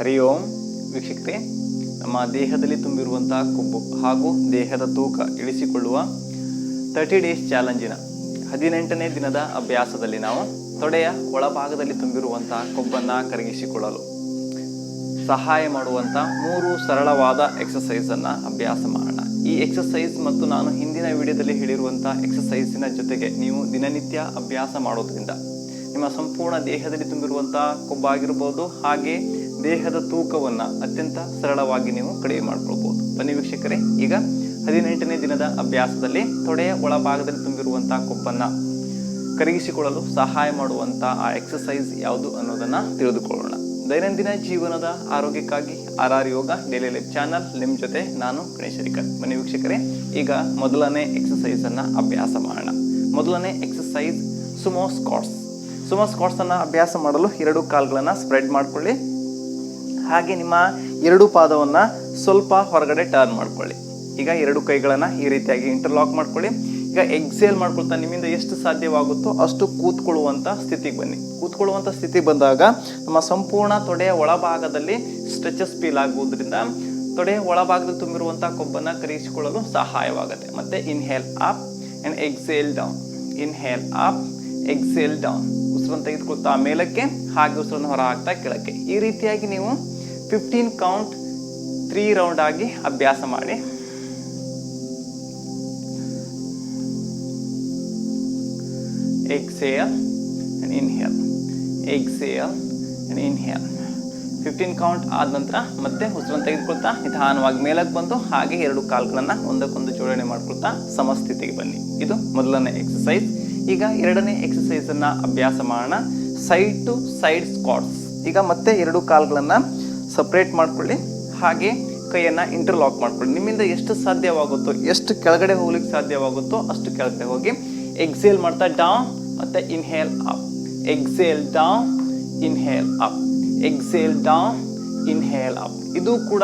ಹರಿ ಓಂ ವೀಕ್ಷಕರೇ, ನಮ್ಮ ದೇಹದಲ್ಲಿ ತುಂಬಿರುವಂತಹ ಕೊಬ್ಬು ಹಾಗೂ ದೇಹದ ತೂಕ ಇಳಿಸಿಕೊಳ್ಳುವ 30 ಡೇಸ್ ಚಾಲೆಂಜಿನ 18ನೇ ದಿನದ ಅಭ್ಯಾಸದಲ್ಲಿ ನಾವು ತೊಡೆಯ ಒಳಭಾಗದಲ್ಲಿ ತುಂಬಿರುವಂತಹ ಕೊಬ್ಬನ್ನು ಕರಗಿಸಿಕೊಳ್ಳಲು ಸಹಾಯ ಮಾಡುವಂಥ 3 ಸರಳವಾದ ಎಕ್ಸಸೈಸನ್ನು ಅಭ್ಯಾಸ ಮಾಡೋಣ. ಈ ಎಕ್ಸಸೈಸ್ ಮತ್ತು ನಾನು ಹಿಂದಿನ ವಿಡಿಯೋದಲ್ಲಿ ಹೇಳಿರುವಂಥ ಎಕ್ಸಸೈಸಿನ ಜೊತೆಗೆ ನೀವು ದಿನನಿತ್ಯ ಅಭ್ಯಾಸ ಮಾಡೋದ್ರಿಂದ ನಿಮ್ಮ ಸಂಪೂರ್ಣ ದೇಹದಲ್ಲಿ ತುಂಬಿರುವಂಥ ಕೊಬ್ಬಾಗಿರ್ಬೋದು, ಹಾಗೆ ದೇಹದ ತೂಕವನ್ನು ಅತ್ಯಂತ ಸರಳವಾಗಿ ನೀವು ಕಡಿಮೆ ಮಾಡ್ಕೊಳ್ಬೋದು. ಬನ್ನಿ ವೀಕ್ಷಕರೇ, ಈಗ 18ನೇ ದಿನದ ಅಭ್ಯಾಸದಲ್ಲಿ ತೊಡೆಯ ಒಳಭಾಗದಲ್ಲಿ ತುಂಬಿರುವಂಥ ಕೊಬ್ಬನ್ನು ಕರಗಿಸಿಕೊಳ್ಳಲು ಸಹಾಯ ಮಾಡುವಂಥ ಆ ಎಕ್ಸಸೈಸ್ ಯಾವುದು ಅನ್ನೋದನ್ನು ತಿಳಿದುಕೊಳ್ಳೋಣ. ದೈನಂದಿನ ಜೀವನದ ಆರೋಗ್ಯಕ್ಕಾಗಿ RR ಯೋಗ ಡೈಲಿ ಲೈಫ್ ಚಾನಲ್ ನಿಮ್ಮ ಜೊತೆ ನಾನು ಗಣೇಶ್ ಹರಿಕರ್. ಬನ್ನಿ ವೀಕ್ಷಕರೇ, ಈಗ ಮೊದಲನೇ ಎಕ್ಸಸೈಸನ್ನು ಅಭ್ಯಾಸ ಮಾಡೋಣ. ಮೊದಲನೇ ಎಕ್ಸಸೈಸ್ ಸುಮೋ ಸ್ಕ್ವಾಟ್ಸ್. ಸುಮೋ ಸ್ಕ್ವಾಟ್ಸನ್ನು ಅಭ್ಯಾಸ ಮಾಡಲು 2 ಕಾಲುಗಳನ್ನು ಸ್ಪ್ರೆಡ್ ಮಾಡ್ಕೊಳ್ಳಿ. ಹಾಗೆ ನಿಮ್ಮ 2 ಪಾದವನ್ನು ಸ್ವಲ್ಪ ಹೊರಗಡೆ ಟರ್ನ್ ಮಾಡ್ಕೊಳ್ಳಿ. ಈಗ 2 ಕೈಗಳನ್ನು ಈ ರೀತಿಯಾಗಿ ಇಂಟರ್ಲಾಕ್ ಮಾಡ್ಕೊಳ್ಳಿ. ಈಗ ಎಕ್ಸೇಲ್ ಮಾಡ್ಕೊಳ್ತಾ ನಿಮ್ಮಿಂದ ಎಷ್ಟು ಸಾಧ್ಯವಾಗುತ್ತೋ ಅಷ್ಟು ಕೂತ್ಕೊಳ್ಳುವಂಥ ಸ್ಥಿತಿಗೆ ಬನ್ನಿ. ಕೂತ್ಕೊಳ್ಳುವಂಥ ಸ್ಥಿತಿ ಬಂದಾಗ ನಮ್ಮ ಸಂಪೂರ್ಣ ತೊಡೆಯ ಒಳಭಾಗದಲ್ಲಿ ಸ್ಟ್ರೆಚಸ್ ಫೀಲ್ ಆಗುವುದರಿಂದ ತೊಡೆಯ ಒಳಭಾಗದಲ್ಲಿ ತುಂಬಿರುವಂಥ ಕೊಬ್ಬನ್ನು ಕರಗಿಸಿಕೊಳ್ಳಲು ಸಹಾಯವಾಗುತ್ತೆ. ಮತ್ತು inhale up and exhale down, inhale up, exhale down. ಉಸಿರನ್ನು ತೆಗೆದುಕೊಳ್ತಾ ಮೇಲಕ್ಕೆ, ಹಾಗೆ ಉಸಿರನ್ನು ಹೊರ ಹಾಕ್ತಾ ಕೆಳಕ್ಕೆ. ಈ ರೀತಿಯಾಗಿ ನೀವು 15 ಕೌಂಟ್ 3 ರೌಂಡ್ ಆಗಿ ಅಭ್ಯಾಸ ಮಾಡಿ. Exhale and inhale, exhale and inhale. 15 count ಆದ ನಂತರ ಮತ್ತೆ ಉಸಿರನ್ನು ತೆಗೆದುಕೊಳ್ತಾ ನಿಧಾನವಾಗಿ ಮೇಲಕ್ಕೆ ಬಂದು ಹಾಗೆ 2 ಕಾಲುಗಳನ್ನು ಒಂದಕ್ಕೊಂದು ಜೋಡಣೆ ಮಾಡ್ಕೊಳ್ತಾ ಸಮಸ್ಥಿತಿಗೆ ಬನ್ನಿ. ಇದು ಮೊದಲನೇ ಎಕ್ಸಸೈಸ್. ಈಗ ಎರಡನೇ ಎಕ್ಸಸೈಸನ್ನು ಅಭ್ಯಾಸ ಮಾಡೋಣ. Side to side squats. ಈಗ ಮತ್ತೆ 2 ಕಾಲುಗಳನ್ನು ಸಪ್ರೇಟ್ ಮಾಡ್ಕೊಳ್ಳಿ. ಹಾಗೆ ಕೈಯನ್ನು ಇಂಟರ್ಲಾಕ್ ಮಾಡ್ಕೊಳ್ಳಿ. ನಿಮ್ಮಿಂದ ಎಷ್ಟು ಸಾಧ್ಯವಾಗುತ್ತೋ, ಎಷ್ಟು ಕೆಳಗಡೆ ಹೋಗ್ಲಿಕ್ಕೆ ಸಾಧ್ಯವಾಗುತ್ತೋ ಅಷ್ಟು ಕೆಳಗಡೆ ಹೋಗಿ ಎಕ್ಸೇಲ್ ಮಾಡ್ತಾ ಡೌನ್ ಮತ್ತು inhale up, exhale down, inhale up, exhale down, inhale up. ಇದು ಕೂಡ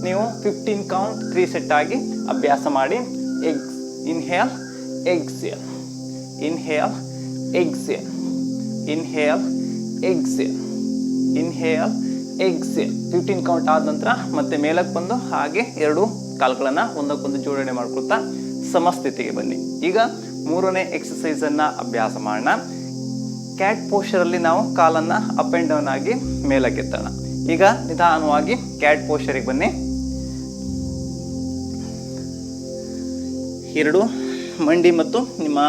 ನೀವು 15 ಕೌಂಟ್ 3 ಸೆಟ್ ಆಗಿ ಅಭ್ಯಾಸ ಮಾಡಿ. Inhale, exhale, inhale, exhale, inhale, exhale, inhale, exhale. 15 count ಆದ ನಂತರ ಮತ್ತೆ ಮೇಲಕ್ಕೆ ಬಂದು ಹಾಗೆ 2 ಕಾಲುಗಳನ್ನು ಒಂದಕ್ಕೊಂದು ಜೋಡಣೆ ಮಾಡ್ಕೊಳ್ತಾ ಸಮಸ್ಥಿತಿಗೆ ಬನ್ನಿ. ಈಗ ಮೂರನೇ ಎಕ್ಸಸೈಸನ್ನು ಅಭ್ಯಾಸ ಮಾಡೋಣ. ಕ್ಯಾಟ್ ಪೋಸ್ಚರಲ್ಲಿ ನಾವು ಕಾಲನ್ನು ಅಪ್ ಆ್ಯಂಡ್ ಡೌನ್ ಆಗಿ ಮೇಲಕ್ಕೆತ್ತೋಣ. ಈಗ ನಿಧಾನವಾಗಿ ಕ್ಯಾಟ್ ಪೋಸ್ಚರಿಗೆ ಬನ್ನಿ. 2 ಮಂಡಿ ಮತ್ತು ನಿಮ್ಮ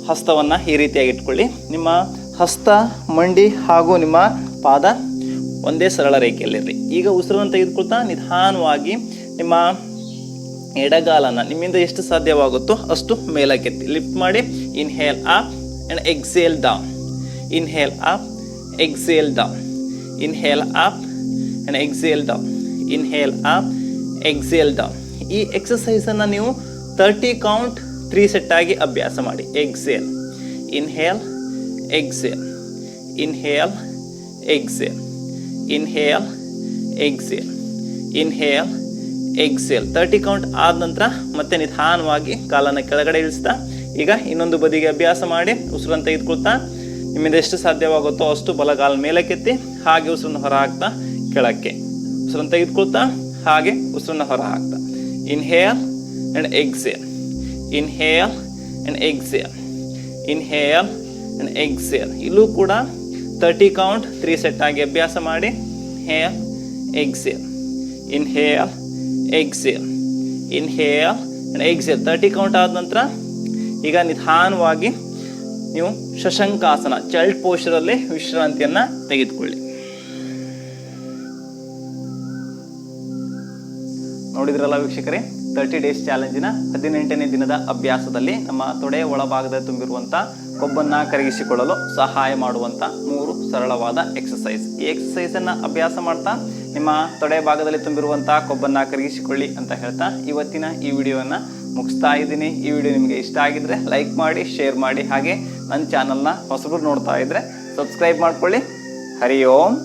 ಹಸ್ತವನ್ನು ಈ ರೀತಿಯಾಗಿ ಇಟ್ಕೊಳ್ಳಿ. ನಿಮ್ಮ ಹಸ್ತ, ಮಂಡಿ ಹಾಗೂ ನಿಮ್ಮ ಪಾದ ಒಂದೇ ಸರಳ ರೇಖೆಯಲ್ಲಿರಲಿ. ಈಗ ಉಸಿರನ್ನು ತೆಗೆದುಕೊಳ್ತಾ ನಿಧಾನವಾಗಿ ನಿಮ್ಮ ಎಡಗಾಲನ್ನು ನಿಮ್ಮಿಂದ ಎಷ್ಟು ಸಾಧ್ಯವಾಗುತ್ತೋ ಅಷ್ಟು ಮೇಲಕ್ಕೆತ್ತಿ ಲಿಫ್ಟ್ ಮಾಡಿ. Inhale up and exhale down, inhale up, exhale down, inhale up and exhale down, inhale up, exhale down. ಈ ಎಕ್ಸಸೈಸನ್ನು ನೀವು 30 ಕೌಂಟ್ 3 ಸೆಟ್ ಆಗಿ ಅಭ್ಯಾಸ ಮಾಡಿ. Exhale, inhale, exhale, inhale, exhale, inhale, exhale, inhale, exhale. 30 count ಆದ ನಂತರ ಮತ್ತೆ ನಿಧಾನವಾಗಿ ಕಾಲನ್ನು ಕೆಳಗಡೆ ಇಳಿಸ್ತಾ ಈಗ ಇನ್ನೊಂದು ಬದಿಗೆ ಅಭ್ಯಾಸ ಮಾಡಿ. ಉಸಿರನ್ನು ತೆಗೆದುಕೊಳ್ತಾ ನಿಮ್ಮಿಂದ ಎಷ್ಟು ಸಾಧ್ಯವಾಗುತ್ತೋ ಅಷ್ಟು ಬಲಗಾಲ ಮೇಲಕ್ಕೆತ್ತಿ ಹಾಗೆ ಉಸಿರನ್ನು ಹೊರ ಹಾಕ್ತಾ ಕೆಳಕ್ಕೆ. ಉಸಿರನ್ನು ತೆಗೆದುಕೊಳ್ತಾ ಹಾಗೆ ಉಸಿರನ್ನು ಹೊರ ಹಾಕ್ತಾ. Inhale and exhale, inhale and exhale, inhale and exhale. ಇಲ್ಲೂ ಕೂಡ 30 ಕೌಂಟ್ 3 ಸೆಟ್ ಆಗಿ ಅಭ್ಯಾಸ ಮಾಡಿ. Hale, exhale, inhale, exhale, inhale and exhale. 30 count ಆದ ನಂತರ ಈಗ ನಿಧಾನವಾಗಿ ನೀವು ಶಶಂಕಾಸನ ಚೈಲ್ಡ್ ಪೋಸ್ಚರಲ್ಲಿ ವಿಶ್ರಾಂತಿಯನ್ನು ತೆಗೆದುಕೊಳ್ಳಿ. ನೋಡಿದ್ರಲ್ಲ ವೀಕ್ಷಕರೇ, 30 ಡೇಸ್ ಚಾಲೆಂಜಿನ 18ನೇ ದಿನದ ಅಭ್ಯಾಸದಲ್ಲಿ ನಮ್ಮ ತೊಡೆಯ ಒಳಭಾಗದಲ್ಲಿ ತುಂಬಿರುವಂಥ ಕೊಬ್ಬನ್ನು ಕರಗಿಸಿಕೊಳ್ಳಲು ಸಹಾಯ ಮಾಡುವಂಥ 3 ಸರಳವಾದ ಎಕ್ಸಸೈಸ್. ಈ ಎಕ್ಸಸೈಸನ್ನು ಅಭ್ಯಾಸ ಮಾಡ್ತಾ ನಿಮ್ಮ ತೊಡೆಯ ಭಾಗದಲ್ಲಿ ತುಂಬಿರುವಂಥ ಕೊಬ್ಬನ್ನು ಕರಗಿಸಿಕೊಳ್ಳಿ ಅಂತ ಹೇಳ್ತಾ ಇವತ್ತಿನ ಈ ವಿಡಿಯೋವನ್ನು ಮುಗಿಸ್ತಾ ಇದ್ದೀನಿ. ಈ ವಿಡಿಯೋ ನಿಮಗೆ ಇಷ್ಟ ಆಗಿದ್ರೆ ಲೈಕ್ ಮಾಡಿ, ಶೇರ್ ಮಾಡಿ, ಹಾಗೆ ನನ್ನ ಚಾನಲ್ನ ಹೊಸಬರು ನೋಡ್ತಾ ಇದ್ದರೆ ಸಬ್ಸ್ಕ್ರೈಬ್ ಮಾಡ್ಕೊಳ್ಳಿ. ಹರಿ ಓಂ.